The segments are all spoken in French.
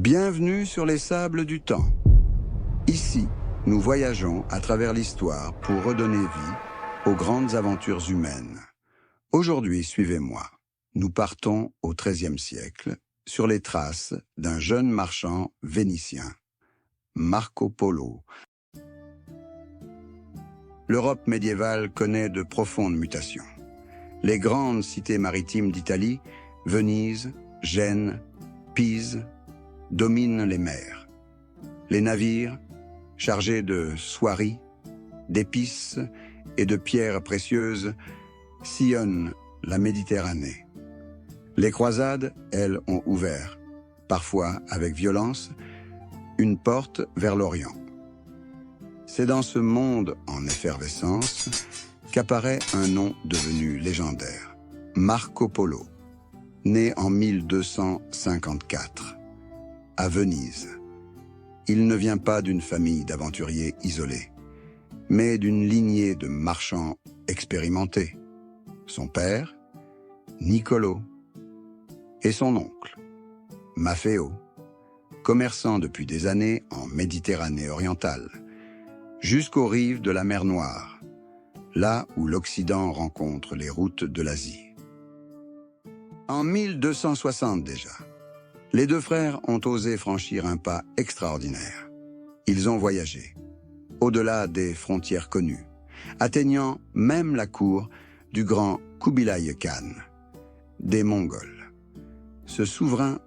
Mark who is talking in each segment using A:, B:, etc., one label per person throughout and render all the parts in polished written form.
A: Bienvenue sur les sables du temps. Ici, nous voyageons à travers l'histoire pour redonner vie aux grandes aventures humaines. Aujourd'hui, suivez-moi. Nous partons au XIIIe siècle, sur les traces d'un jeune marchand vénitien, Marco Polo. L'Europe médiévale connaît de profondes mutations. Les grandes cités maritimes d'Italie, Venise, Gênes, Pise, dominent les mers. Les navires, chargés de soieries, d'épices et de pierres précieuses, sillonnent la Méditerranée. Les croisades, elles, ont ouvert, parfois avec violence, une porte vers l'Orient. C'est dans ce monde en effervescence qu'apparaît un nom devenu légendaire, Marco Polo, né en 1254. À Venise. Il ne vient pas d'une famille d'aventuriers isolés, mais d'une lignée de marchands expérimentés. Son père, Niccolo, et son oncle, Maffeo, commerçant depuis des années en Méditerranée orientale, jusqu'aux rives de la mer Noire, là où l'Occident rencontre les routes de l'Asie. En 1260 déjà, les deux frères ont osé franchir un pas extraordinaire. Ils ont voyagé, au-delà des frontières connues, atteignant même la cour du grand Kubilai Khan, des Mongols. Ce souverain,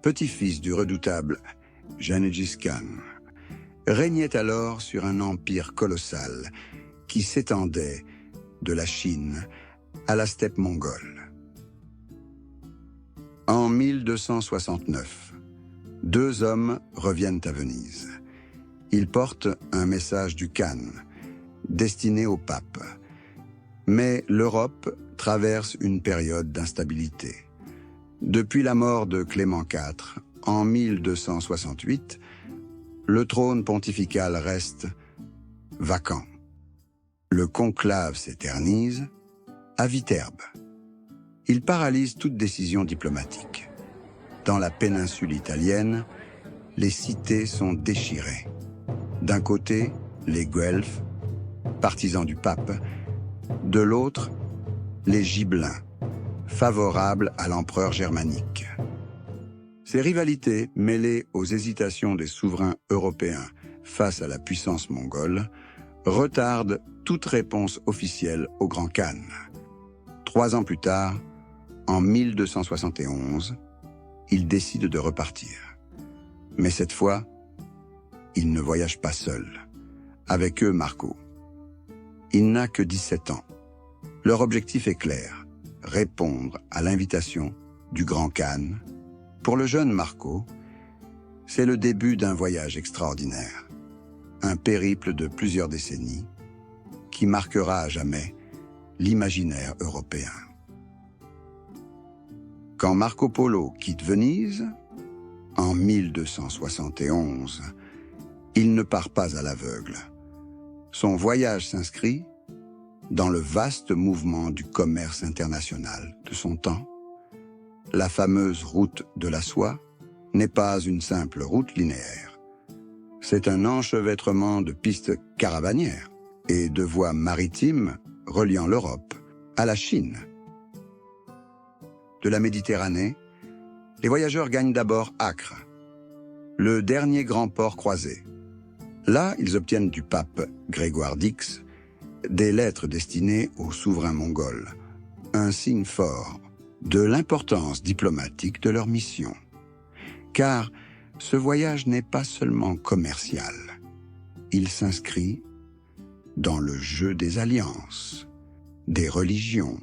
A: petit-fils du redoutable Gengis Khan, régnait alors sur un empire colossal qui s'étendait de la Chine à la steppe mongole. En 1269, deux hommes reviennent à Venise. Ils portent un message du Khan, destiné au pape. Mais l'Europe traverse une période d'instabilité. Depuis la mort de Clément IV, en 1268, le trône pontifical reste vacant. Le conclave s'éternise à Viterbe. Il paralyse toute décision diplomatique. Dans la péninsule italienne, les cités sont déchirées. D'un côté, les Guelfes, partisans du pape, de l'autre, les Gibelins, favorables à l'empereur germanique. Ces rivalités, mêlées aux hésitations des souverains européens face à la puissance mongole, retardent toute réponse officielle au Grand Khan. 3 ans plus tard, en 1271, il décide de repartir. Mais cette fois, il ne voyage pas seul. Avec eux, Marco. Il n'a que 17 ans. Leur objectif est clair, répondre à l'invitation du Grand Khan. Pour le jeune Marco, c'est le début d'un voyage extraordinaire. Un périple de plusieurs décennies qui marquera à jamais l'imaginaire européen. Quand Marco Polo quitte Venise, en 1271, il ne part pas à l'aveugle. Son voyage s'inscrit dans le vaste mouvement du commerce international de son temps. La fameuse route de la soie n'est pas une simple route linéaire. C'est un enchevêtrement de pistes caravanières et de voies maritimes reliant l'Europe à la Chine. De la Méditerranée, les voyageurs gagnent d'abord Acre, le dernier grand port croisé. Là, ils obtiennent du pape Grégoire X des lettres destinées aux souverains mongols, un signe fort de l'importance diplomatique de leur mission. Car ce voyage n'est pas seulement commercial, il s'inscrit dans le jeu des alliances, des religions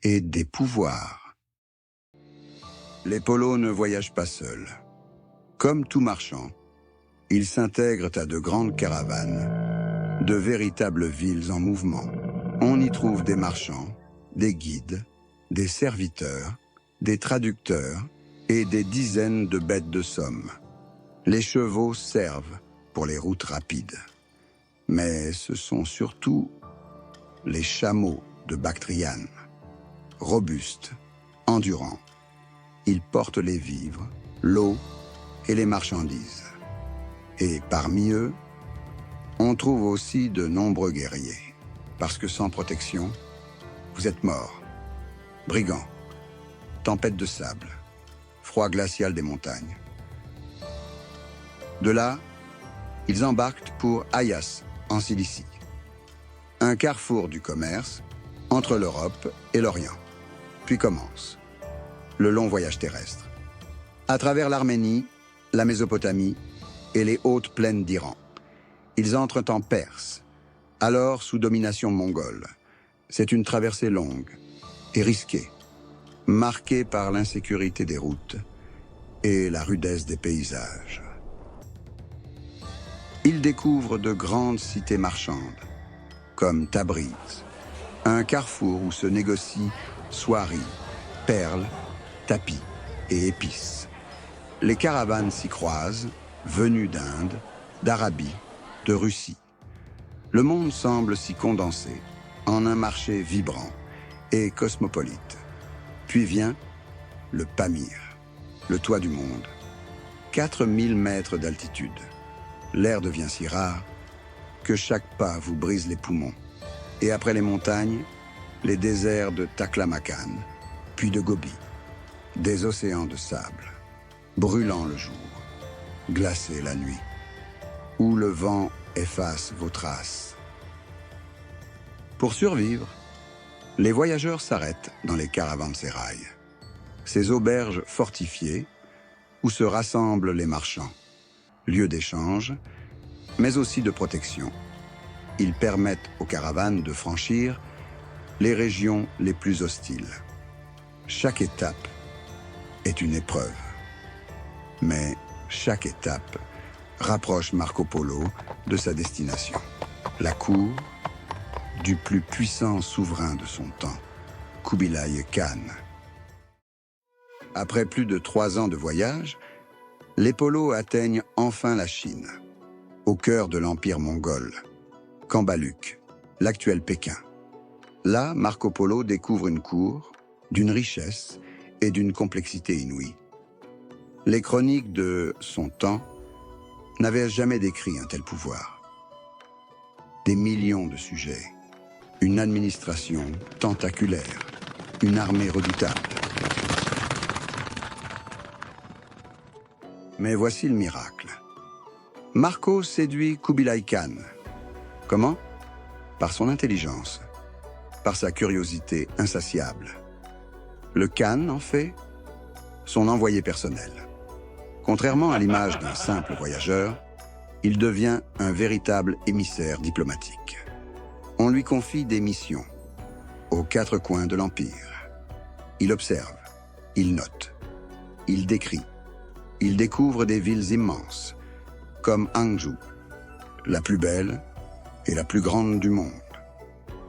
A: et des pouvoirs. Les Polos ne voyagent pas seuls. Comme tout marchand, ils s'intègrent à de grandes caravanes, de véritables villes en mouvement. On y trouve des marchands, des guides, des serviteurs, des traducteurs et des dizaines de bêtes de somme. Les chevaux servent pour les routes rapides. Mais ce sont surtout les chameaux de Bactriane, robustes, endurants. Ils portent les vivres, l'eau et les marchandises. Et parmi eux, on trouve aussi de nombreux guerriers, parce que sans protection, vous êtes morts. Brigands, tempête de sable, froid glacial des montagnes. De là, ils embarquent pour Ayas, en Cilicie, un carrefour du commerce entre l'Europe et l'Orient. Puis commence le long voyage terrestre, à travers l'Arménie, la Mésopotamie et les hautes plaines d'Iran. Ils entrent en Perse, alors sous domination mongole. C'est une traversée longue et risquée, marquée par l'insécurité des routes et la rudesse des paysages. Ils découvrent de grandes cités marchandes, comme Tabriz, un carrefour où se négocient soieries, perles, tapis et épices. Les caravanes s'y croisent, venues d'Inde, d'Arabie, de Russie. Le monde semble s'y condenser en un marché vibrant et cosmopolite. Puis vient le Pamir, le toit du monde. 4000 mètres d'altitude. L'air devient si rare que chaque pas vous brise les poumons. Et après les montagnes, les déserts de Taklamakan, puis de Gobi. Des océans de sable, brûlant le jour, glacés la nuit, où le vent efface vos traces. Pour survivre, les voyageurs s'arrêtent dans les caravansérails, ces auberges fortifiées où se rassemblent les marchands, lieux d'échange, mais aussi de protection. Ils permettent aux caravanes de franchir les régions les plus hostiles. Chaque étape est une épreuve, mais chaque étape rapproche Marco Polo de sa destination, la cour du plus puissant souverain de son temps, Kubilai Khan. Après plus de 3 ans de voyage, les Polos atteignent enfin la Chine, au cœur de l'empire mongol, Kambaluk, l'actuel Pékin. Là, Marco Polo découvre une cour d'une richesse et d'une complexité inouïe. Les chroniques de son temps n'avaient jamais décrit un tel pouvoir. Des millions de sujets, une administration tentaculaire, une armée redoutable. Mais voici le miracle. Marco séduit Kubilai Khan. Comment? Par son intelligence, par sa curiosité insatiable. Le Khan en fait son envoyé personnel. Contrairement à l'image d'un simple voyageur, il devient un véritable émissaire diplomatique. On lui confie des missions aux 4 coins de l'Empire. Il observe, il note, il décrit, il découvre des villes immenses, comme Hangzhou, la plus belle et la plus grande du monde,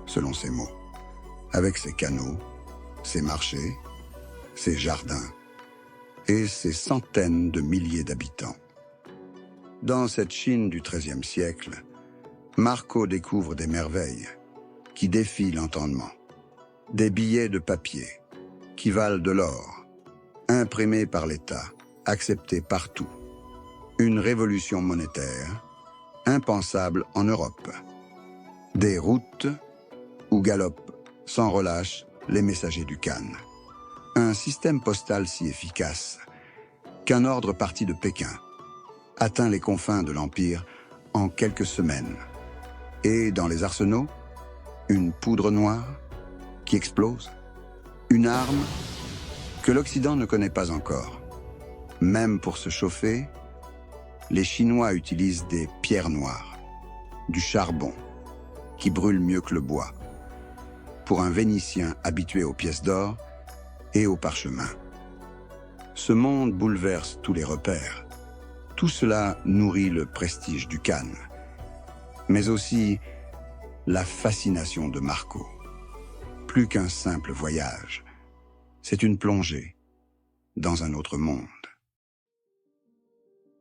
A: selon ses mots, avec ses canaux, ses marchés, ses jardins et ses centaines de milliers d'habitants. Dans cette Chine du XIIIe siècle, Marco découvre des merveilles qui défient l'entendement. Des billets de papier qui valent de l'or, imprimés par l'État, acceptés partout. Une révolution monétaire impensable en Europe. Des routes où galopent sans relâche les messagers du Khan. Un système postal si efficace qu'un ordre parti de Pékin atteint les confins de l'Empire en quelques semaines. Et dans les arsenaux, une poudre noire qui explose, une arme que l'Occident ne connaît pas encore. Même pour se chauffer, les Chinois utilisent des pierres noires, du charbon, qui brûle mieux que le bois, pour un Vénitien habitué aux pièces d'or et au parchemin. Ce monde bouleverse tous les repères. Tout cela nourrit le prestige du Khan, mais aussi la fascination de Marco. Plus qu'un simple voyage, c'est une plongée dans un autre monde.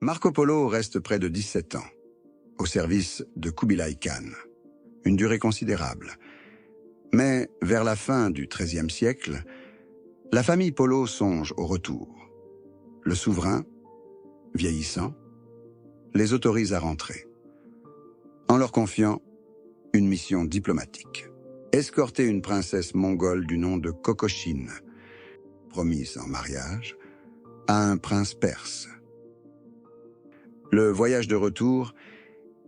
A: Marco Polo reste près de 17 ans, au service de Kubilai Khan, une durée considérable. Mais vers la fin du XIIIe siècle, la famille Polo songe au retour. Le souverain, vieillissant, les autorise à rentrer, en leur confiant une mission diplomatique. Escorter une princesse mongole du nom de Kokoshine, promise en mariage, à un prince perse. Le voyage de retour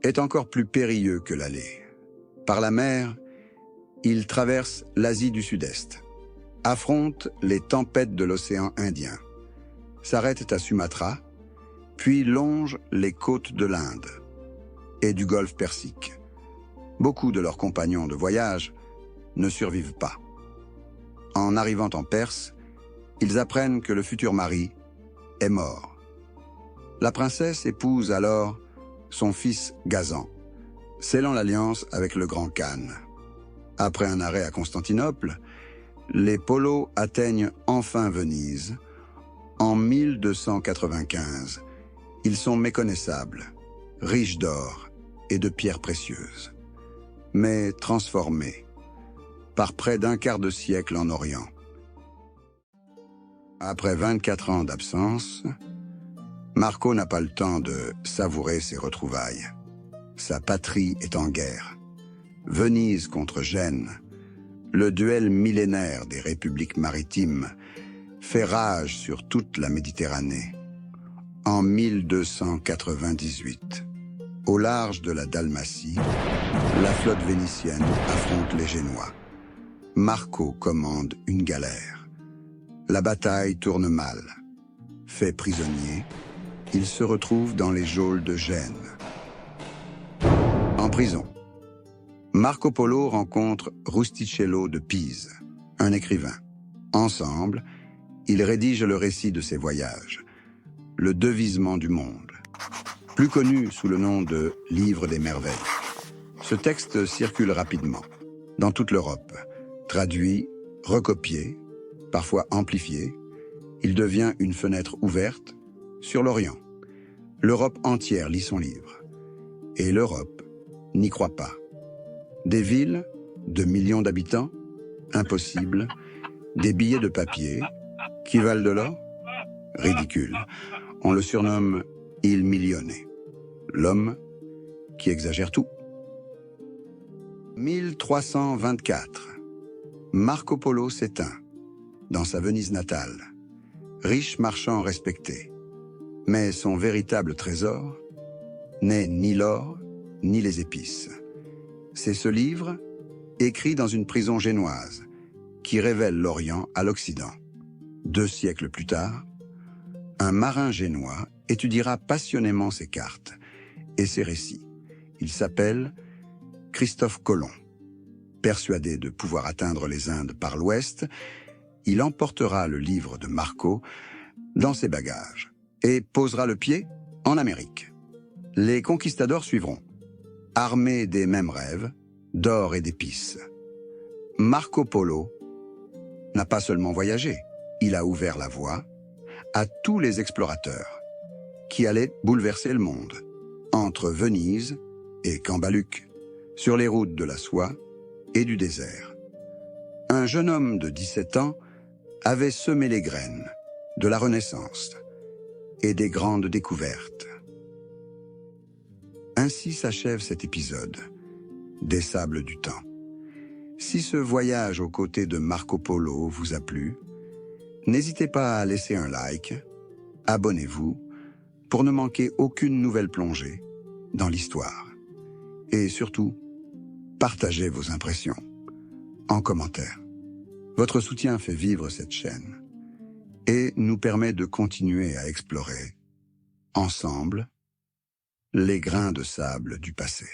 A: est encore plus périlleux que l'aller. Par la mer, il traverse l'Asie du Sud-Est, affronte les tempêtes de l'océan Indien, s'arrête à Sumatra, puis longe les côtes de l'Inde et du golfe Persique. Beaucoup de leurs compagnons de voyage ne survivent pas. En arrivant en Perse, ils apprennent que le futur mari est mort. La princesse épouse alors son fils Ghazan, scellant l'alliance avec le grand Khan. Après un arrêt à Constantinople, les Polos atteignent enfin Venise. En 1295, ils sont méconnaissables, riches d'or et de pierres précieuses, mais transformés par près d'un quart de siècle en Orient. Après 24 ans d'absence, Marco n'a pas le temps de savourer ses retrouvailles. Sa patrie est en guerre. Venise contre Gênes, le duel millénaire des républiques maritimes, fait rage sur toute la Méditerranée. En 1298, au large de la Dalmatie, la flotte vénitienne affronte les Génois. Marco commande une galère. La bataille tourne mal. Fait prisonnier, il se retrouve dans les geôles de Gênes. En prison, Marco Polo rencontre Rustichello de Pise, un écrivain. Ensemble, ils rédigent le récit de ses voyages, le devisement du monde, plus connu sous le nom de Livre des merveilles. Ce texte circule rapidement, dans toute l'Europe, traduit, recopié, parfois amplifié. Il devient une fenêtre ouverte sur l'Orient. L'Europe entière lit son livre. Et l'Europe n'y croit pas. Des villes, de millions d'habitants, impossible. Des billets de papier, qui valent de l'or, ridicule. On le surnomme Il Millionné, l'homme qui exagère tout. 1324, Marco Polo s'éteint, dans sa Venise natale, riche marchand respecté. Mais son véritable trésor n'est ni l'or, ni les épices. C'est ce livre, écrit dans une prison génoise, qui révèle l'Orient à l'Occident. 2 siècles plus tard, un marin génois étudiera passionnément ses cartes et ses récits. Il s'appelle Christophe Colomb. Persuadé de pouvoir atteindre les Indes par l'ouest, il emportera le livre de Marco dans ses bagages et posera le pied en Amérique. Les conquistadors suivront, armés des mêmes rêves, d'or et d'épices. Marco Polo n'a pas seulement voyagé, il a ouvert la voie à tous les explorateurs qui allaient bouleverser le monde, entre Venise et Cambaluc, sur les routes de la soie et du désert. Un jeune homme de 17 ans avait semé les graines de la Renaissance et des grandes découvertes. Ainsi s'achève cet épisode des Sables du Temps. Si ce voyage aux côtés de Marco Polo vous a plu, n'hésitez pas à laisser un like, abonnez-vous pour ne manquer aucune nouvelle plongée dans l'histoire. Et surtout, partagez vos impressions en commentaire. Votre soutien fait vivre cette chaîne et nous permet de continuer à explorer, ensemble, les grains de sable du passé.